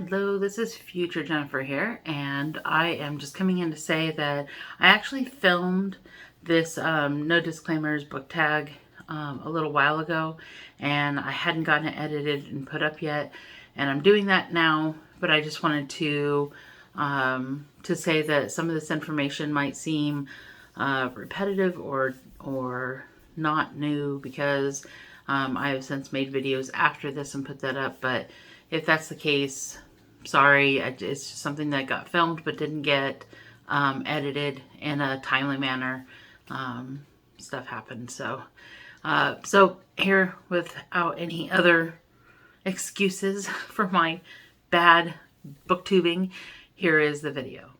Hello, this is future Jennifer here, and I am just coming in to say that I actually filmed this no disclaimers book tag a little while ago, and I hadn't gotten it edited and put up yet, and I'm doing that now. But I just wanted to say that some of this information might seem repetitive or not new, because I have since made videos after this and put that up. But if that's the case, sorry, it's just something that got filmed but didn't get edited in a timely manner. Stuff happened. So here, without any other excuses for my bad booktubing, here is the video.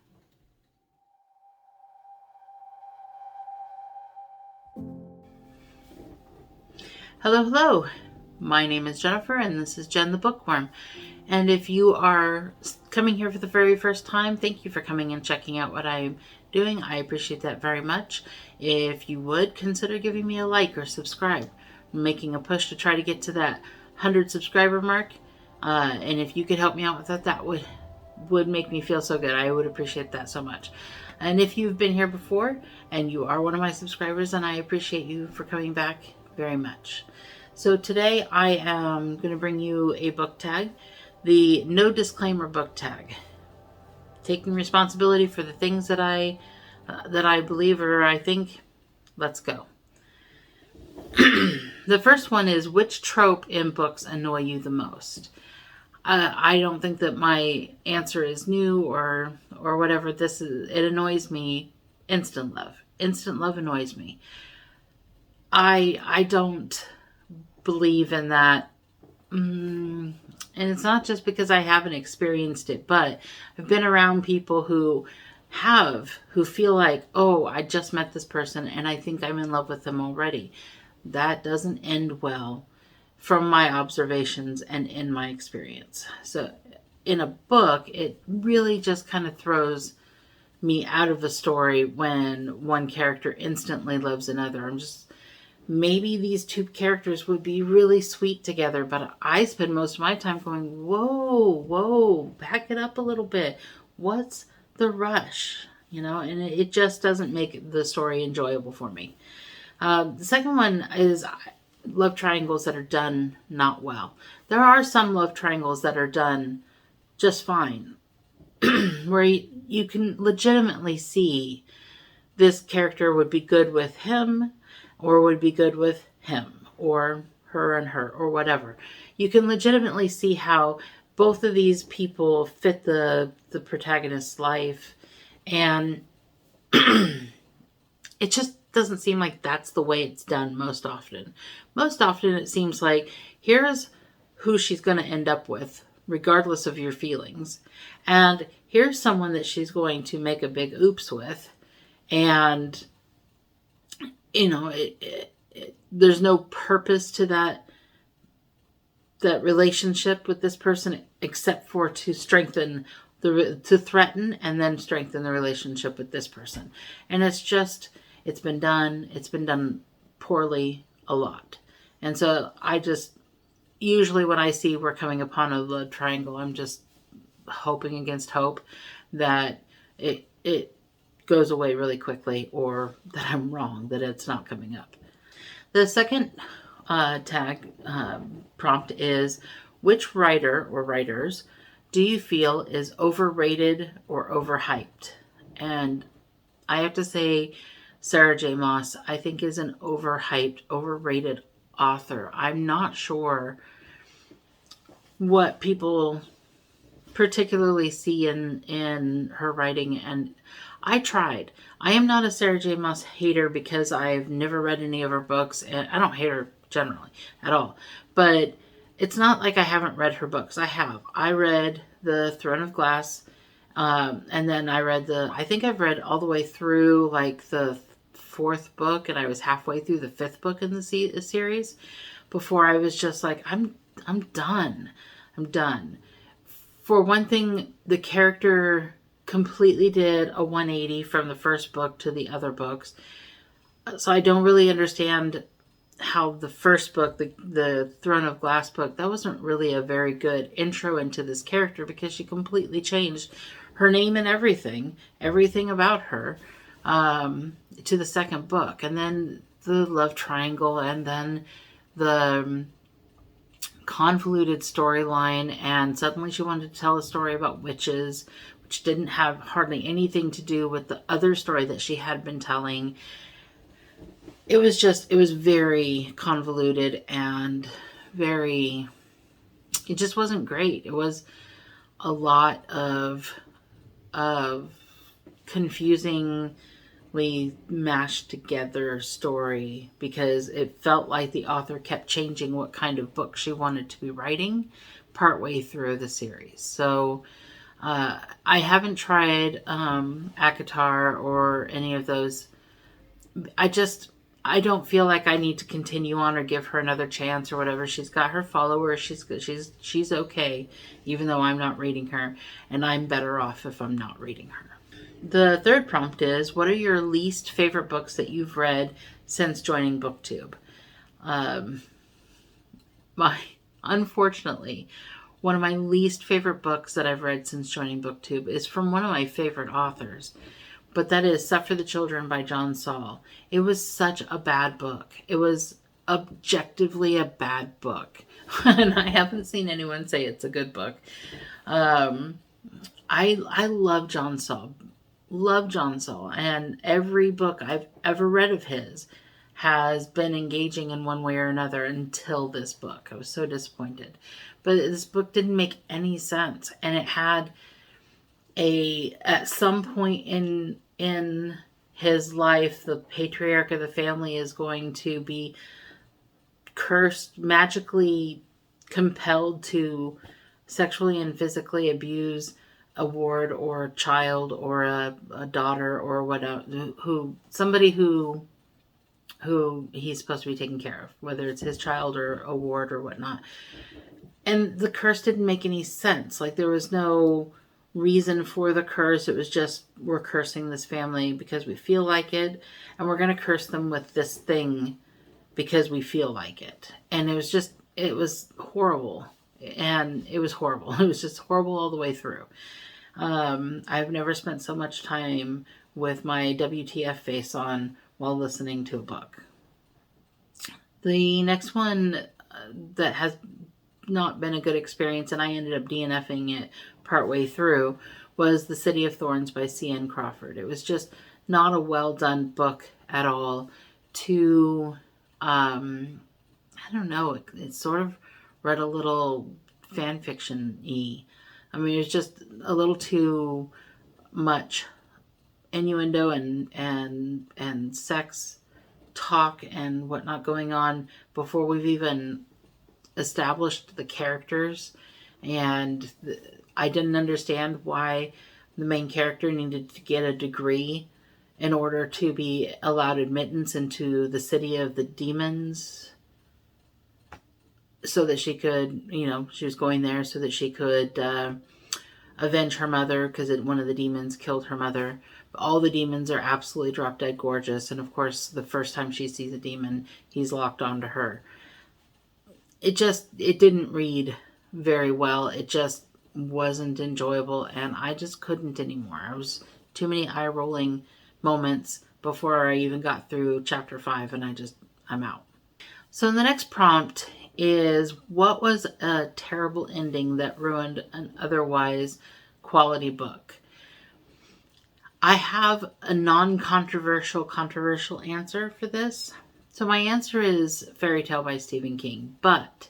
Hello. My name is Jennifer, and this is Jen the Bookworm. And if you are coming here for the very first time, thank you for coming and checking out what I'm doing. I appreciate that very much. If you would, consider giving me a like or subscribe. I'm making a push to try to get to that 100 subscriber mark. And if you could help me out with that, that would make me feel so good. I would appreciate that so much. And if you've been here before and you are one of my subscribers, then I appreciate you for coming back very much. So today I am going to bring you a book tag, the no disclaimer book tag. Taking responsibility for the things that I believe or I think. Let's go. The first one is, which trope in books annoy you the most? I don't think that my answer is new or whatever. It annoys me. Instant love. Instant love annoys me. I don't believe in that. And it's not just because I haven't experienced it, but I've been around people who feel like, oh, I just met this person and I think I'm in love with them already. That doesn't end well from my observations and in my experience. So in a book, it really just kind of throws me out of a story when one character instantly loves another. Maybe these two characters would be really sweet together, but I spend most of my time going, whoa, back it up a little bit. What's the rush? And it just doesn't make the story enjoyable for me. The second one is love triangles that are done not well. There are some love triangles that are done just fine, where you can legitimately see this character would be good with him, or would be good with him, or her and her, or whatever. You can legitimately see how both of these people fit the protagonist's life, and it just doesn't seem like that's the way it's done most often. Most often it seems like, here's who she's going to end up with, regardless of your feelings, and here's someone that she's going to make a big oops with, and there's no purpose to that relationship with this person except for to threaten and then strengthen the relationship with this person. And it's been done poorly a lot. And so usually when I see we're coming upon a love triangle, I'm just hoping against hope that it goes away really quickly, or that I'm wrong, that it's not coming up. The second tag prompt is, which writer or writers do you feel is overrated or overhyped? And I have to say, Sarah J. Maas, I think, is an overhyped, overrated author. I'm not sure what people particularly see in her writing, and I tried. I am not a Sarah J. Maas hater because I've never read any of her books, and I don't hate her generally at all. But it's not like I haven't read her books. I have. I read The Throne of Glass, and then I think I've read all the way through like the fourth book, and I was halfway through the fifth book in the series before I was just like, I'm done. I'm done. For one thing, the character completely did a 180 from the first book to the other books. So I don't really understand how the first book, the Throne of Glass book, that wasn't really a very good intro into this character because she completely changed her name and everything about her, to the second book. And then the love triangle, and then the convoluted storyline, and suddenly she wanted to tell a story about witches, which didn't have hardly anything to do with the other story that she had been telling. It was very convoluted and it just wasn't great. It was a lot of confusingly mashed together story, because it felt like the author kept changing what kind of book she wanted to be writing partway through the series. So I haven't tried ACOTAR or any of those. I don't feel like I need to continue on or give her another chance or whatever. She's got her followers. She's okay, even though I'm not reading her, and I'm better off if I'm not reading her. The third prompt is, what are your least favorite books that you've read since joining Booktube? Unfortunately, one of my least favorite books that I've read since joining Booktube is from one of my favorite authors. But that is Stuff for the Children by John Saul. It was such a bad book. It was objectively a bad book. And I haven't seen anyone say it's a good book. I love John Saul. Love John Saul. And every book I've ever read of his has been engaging in one way or another until this book. I was so disappointed. But this book didn't make any sense. And it had at some point in his life, the patriarch of the family is going to be cursed, magically compelled to sexually and physically abuse a ward or a child or a daughter or whatever, somebody who he's supposed to be taking care of, whether it's his child or a ward or whatnot. And the curse didn't make any sense. Like, there was no reason for the curse. It was just, we're cursing this family because we feel like it, and we're going to curse them with this thing because we feel like it. And it was horrible. And it was horrible. It was just horrible all the way through. I've never spent so much time with my WTF face on while listening to a book. The next one that has not been a good experience, and I ended up DNFing it partway through, was The City of Thorns by C.N. Crawford. It was just not a well done book at all. I don't know, it sort of read a little fan fiction-y. I mean, it was just a little too much innuendo and sex talk and whatnot going on before we've even established the characters. And I didn't understand why the main character needed to get a degree in order to be allowed admittance into the city of the demons, so that she could, she was going there so that she could avenge her mother, because one of the demons killed her mother. All the demons are absolutely drop dead gorgeous, and of course the first time she sees a demon, he's locked onto her. It didn't read very well. It just wasn't enjoyable, and I just couldn't anymore. It was too many eye-rolling moments before I even got through chapter 5, and I'm out. So the next prompt is, what was a terrible ending that ruined an otherwise quality book? I have a controversial answer for this. So my answer is Fairy Tale by Stephen King, but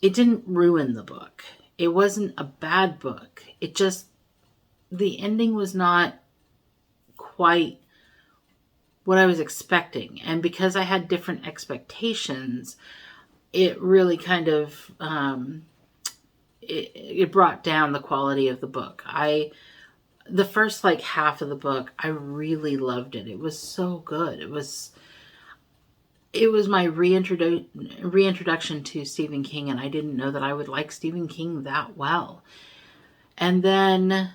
it didn't ruin the book. It wasn't a bad book. The ending was not quite what I was expecting. And because I had different expectations, it really kind of, it brought down the quality of the book. The first half of the book, I really loved it. It was so good. It was my reintroduction to Stephen King, and I didn't know that I would like Stephen King that well. And then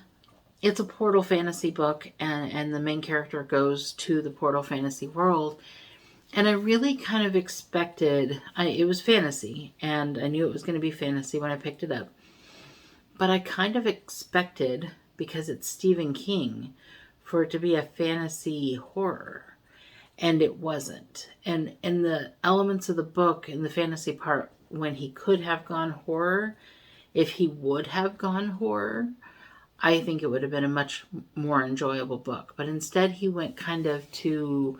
it's a portal fantasy book, and the main character goes to the portal fantasy world, And I really kind of expected, it was fantasy, and I knew it was going to be fantasy when I picked it up. But I kind of expected, because it's Stephen King, for it to be a fantasy horror. And it wasn't. And in the elements of the book, in the fantasy part, when he could have gone horror, if he would have gone horror, I think it would have been a much more enjoyable book. But instead, he went kind of to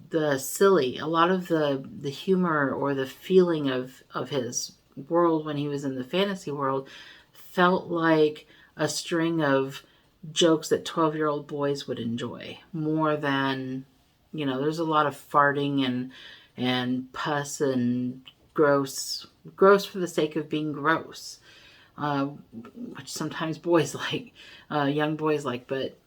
the silly. A lot of the humor or the feeling of his world when he was in the fantasy world felt like a string of jokes that 12-year-old boys would enjoy more than, there's a lot of farting and pus and gross for the sake of being gross, which sometimes boys like, young boys like, but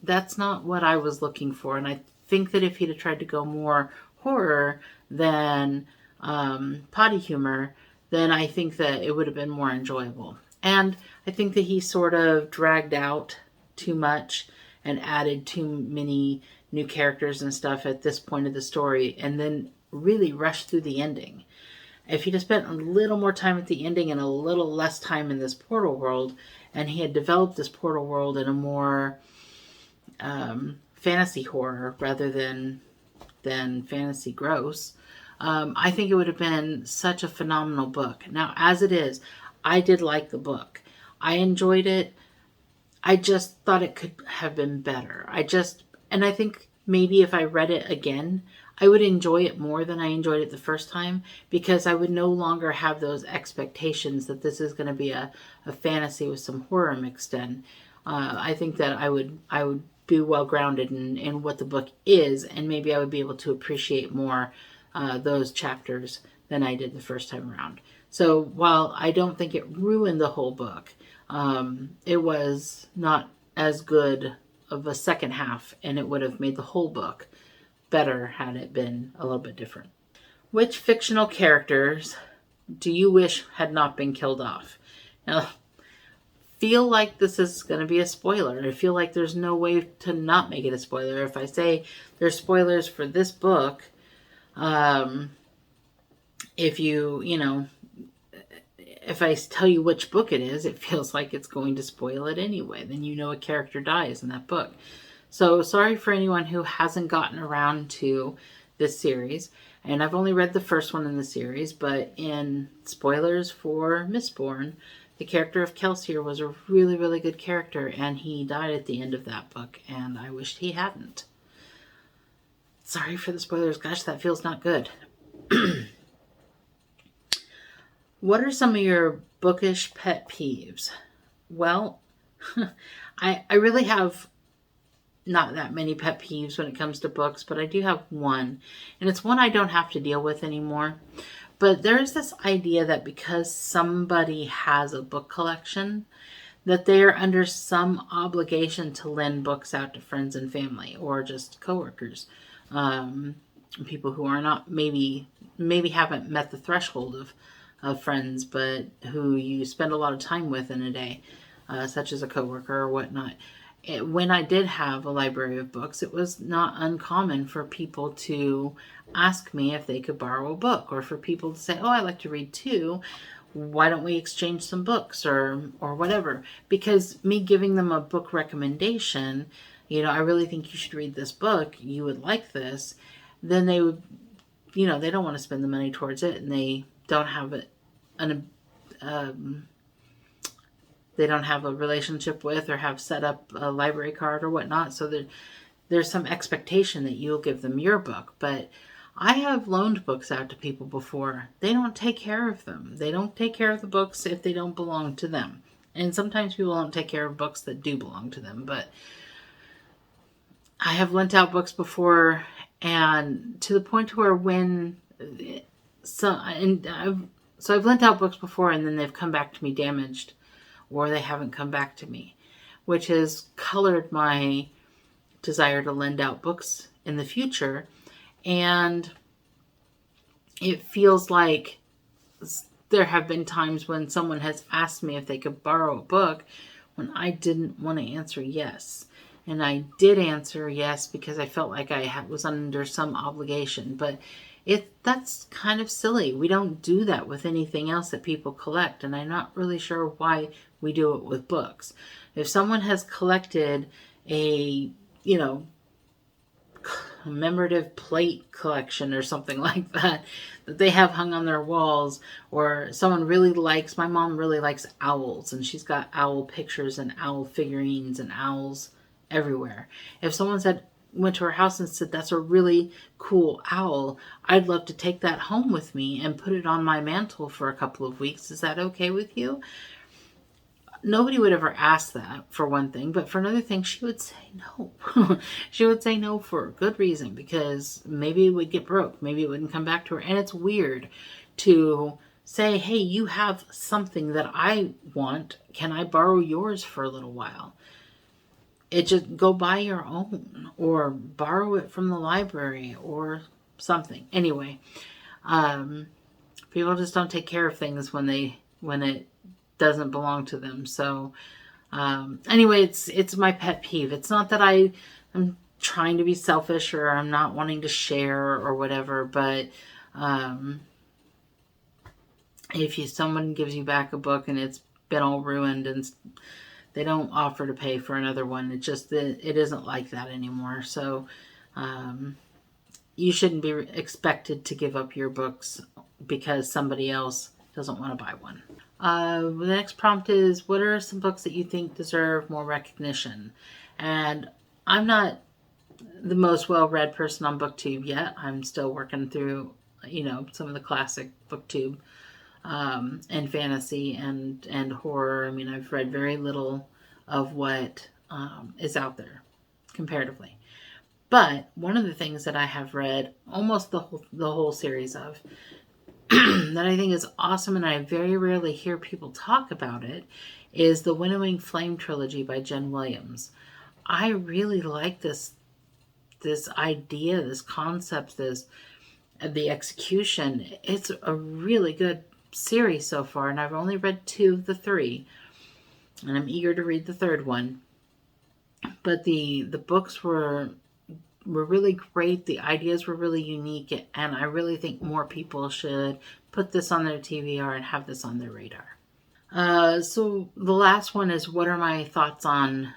that's not what I was looking for. And I think that if he'd have tried to go more horror than potty humor, then I think that it would have been more enjoyable. And I think that he sort of dragged out too much and added too many new characters and stuff at this point of the story, and then really rushed through the ending. If he'd have spent a little more time at the ending and a little less time in this portal world, and he had developed this portal world in a more fantasy horror rather than fantasy gross, I think it would have been such a phenomenal book. Now, as it is, I did like the book. I enjoyed it. I just thought it could have been better. And I think maybe if I read it again, I would enjoy it more than I enjoyed it the first time, because I would no longer have those expectations that this is going to be a fantasy with some horror mixed in. I think that I would be well grounded in what the book is, and maybe I would be able to appreciate more those chapters than I did the first time around. So while I don't think it ruined the whole book, it was not as good of a second half, and it would have made the whole book better had it been a little bit different. Which fictional characters do you wish had not been killed off? Now, feel like this is going to be a spoiler. I feel like there's no way to not make it a spoiler. If I say there's spoilers for this book, if I tell you which book it is, it feels like it's going to spoil it anyway. Then a character dies in that book. So sorry for anyone who hasn't gotten around to this series. And I've only read the first one in the series, but in spoilers for Mistborn, the character of Kelsier was a really, really good character, and he died at the end of that book, and I wished he hadn't. Sorry for the spoilers. Gosh, that feels not good. What are some of your bookish pet peeves? Well, I really have not that many pet peeves when it comes to books, but I do have one, and it's one I don't have to deal with anymore. But there's this idea that because somebody has a book collection, that they are under some obligation to lend books out to friends and family, or just coworkers, people who are not maybe haven't met the threshold of friends, but who you spend a lot of time with in a day, such as a coworker or whatnot. When I did have a library of books, it was not uncommon for people to ask me if they could borrow a book, or for people to say, oh, I like to read too. Why don't we exchange some books or whatever? Because me giving them a book recommendation, I really think you should read this book. You would like this. Then they would, they don't want to spend the money towards it, and they don't have they don't have a relationship with or have set up a library card or whatnot. So there's some expectation that you'll give them your book. But I have loaned books out to people before. They don't take care of them. They don't take care of the books if they don't belong to them. And sometimes people don't take care of books that do belong to them. But I have lent out books before, and to the point where I've lent out books before, and then they've come back to me damaged, or they haven't come back to me, which has colored my desire to lend out books in the future. And it feels like there have been times when someone has asked me if they could borrow a book when I didn't want to answer yes. And I did answer yes because I felt like I was under some obligation. But that's kind of silly. We don't do that with anything else that people collect. And I'm not really sure why we do it with books. If someone has collected a, commemorative plate collection or something like that they have hung on their walls, or someone really likes, my mom really likes owls, and she's got owl pictures and owl figurines and owls everywhere. If someone went to her house and said, that's a really cool owl, I'd love to take that home with me and put it on my mantle for a couple of weeks. Is that okay with you? Nobody would ever ask that, for one thing, but for another thing, she would say no. She would say no for a good reason, because maybe it would get broke. Maybe it wouldn't come back to her. And it's weird to say, hey, you have something that I want. Can I borrow yours for a little while? It just go buy your own, or borrow it from the library or something. Anyway, people just don't take care of things when it doesn't belong to them. So anyway, it's my pet peeve. It's not that I'm trying to be selfish or I'm not wanting to share or whatever, but if someone gives you back a book and it's been all ruined and they don't offer to pay for another one, it isn't like that anymore. So you shouldn't be expected to give up your books because somebody else doesn't want to buy one. The next prompt is, what are some books that you think deserve more recognition? And I'm not the most well-read person on Booktube yet. I'm still working through, some of the classic Booktube and fantasy and horror. I mean, I've read very little of what is out there comparatively. But one of the things that I have read almost the whole series of that I think is awesome, and I very rarely hear people talk about it, is the Winnowing Flame trilogy by Jen Williams. I really like this idea, this concept, the execution. It's a really good series so far, and I've only read 2 of the 3, and I'm eager to read the 3rd one. But the books were really great. The ideas were really unique, and I really think more people should put this on their TBR and have this on their radar. So the last one is, what are my thoughts on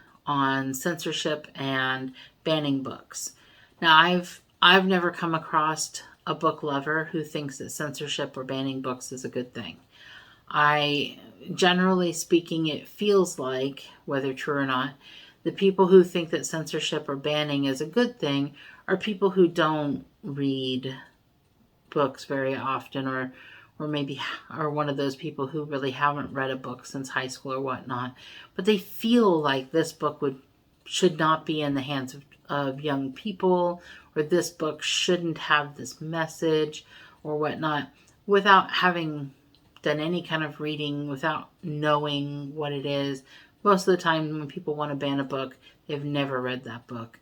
censorship and banning books? Now, I've never come across a book lover who thinks that censorship or banning books is a good thing. Generally speaking, it feels like, whether true or not, the people who think that censorship or banning is a good thing are people who don't read books very often, or maybe are one of those people who really haven't read a book since high school or whatnot. But they feel like this book should not be in the hands of young people, or this book shouldn't have this message or whatnot, without having done any kind of reading, without knowing what it is. Most of the time when people want to ban a book, they've never read that book.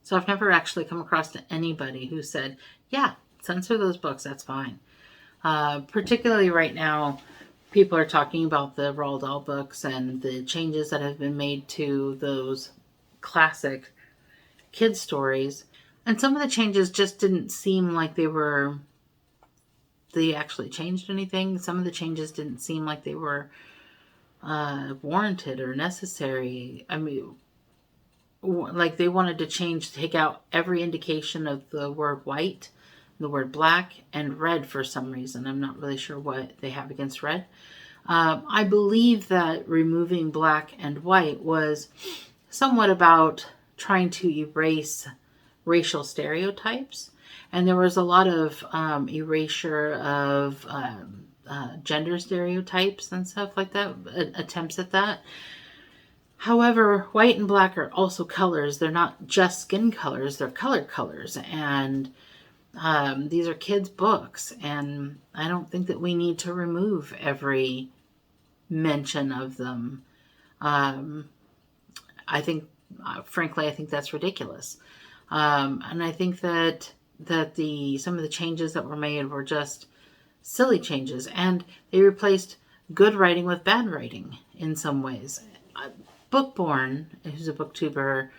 So I've never actually come across anybody who said, yeah, censor those books, that's fine. Particularly right now, people are talking about the Roald Dahl books and the changes that have been made to those classic kids stories. And some of the changes just didn't seem like they actually changed anything. Some of the changes didn't seem like they were warranted or necessary. I mean, like they wanted to take out every indication of the word white, the word black, and red for some reason. I'm not really sure what they have against red. I believe that removing black and white was somewhat about trying to erase racial stereotypes. And there was a lot of erasure of gender stereotypes and stuff like that, attempts at that. However, white and black are also colors. They're not just skin colors, they're colors. And these are kids' books. And I don't think that we need to remove every mention of them. I think, frankly, I think that's ridiculous. And I think that some of the changes that were made were just silly changes, and they replaced good writing with bad writing in some ways. Bookborn, who's a booktuber,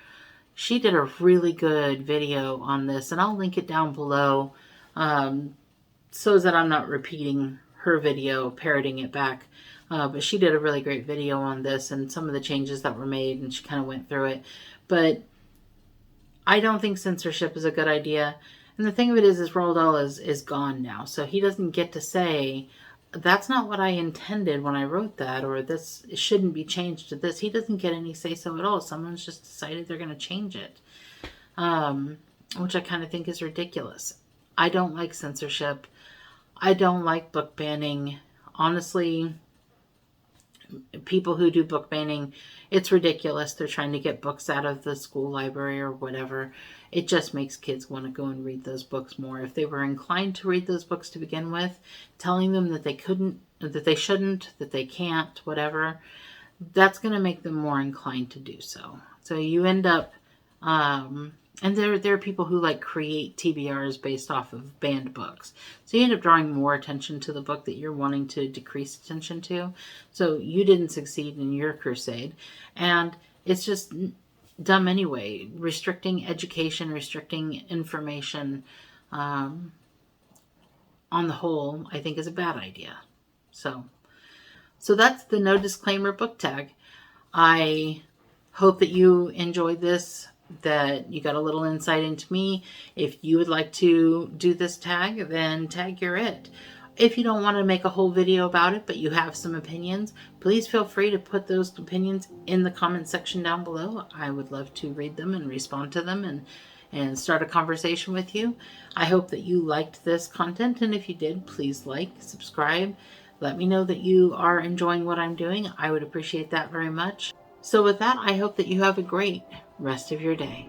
she did a really good video on this, and I'll link it down below, so that I'm not repeating her video, parroting it back. But she did a really great video on this and some of the changes that were made, and she kind of went through it. But I don't think censorship is a good idea. And the thing of it is Roald Dahl is gone now, so he doesn't get to say, that's not what I intended when I wrote that, or this shouldn't be changed to this. He doesn't get any say-so at all. Someone's just decided they're going to change it, which I kind of think is ridiculous. I don't like censorship. I don't like book banning. Honestly, people who do book banning, it's ridiculous. They're trying to get books out of the school library or whatever. It just makes kids want to go and read those books more. If they were inclined to read those books to begin with, telling them that they couldn't, that they shouldn't, that they can't, whatever, that's going to make them more inclined to do so. So you end up, and there are people who like create TBRs based off of banned books. So you end up drawing more attention to the book that you're wanting to decrease attention to. So you didn't succeed in your crusade. And it's just dumb anyway. Restricting education, restricting information, on the whole, I think is a bad idea. So that's the no disclaimer book tag. I hope that you enjoyed this, that you got a little insight into me. If you would like to do this tag, then tag your it. If you don't want to make a whole video about it, but you have some opinions, please feel free to put those opinions in the comment section down below. I would love to read them and respond to them and start a conversation with you. I hope that you liked this content, and if you did, please like, subscribe. Let me know that you are enjoying what I'm doing. I would appreciate that very much. So with that, I hope that you have a great rest of your day.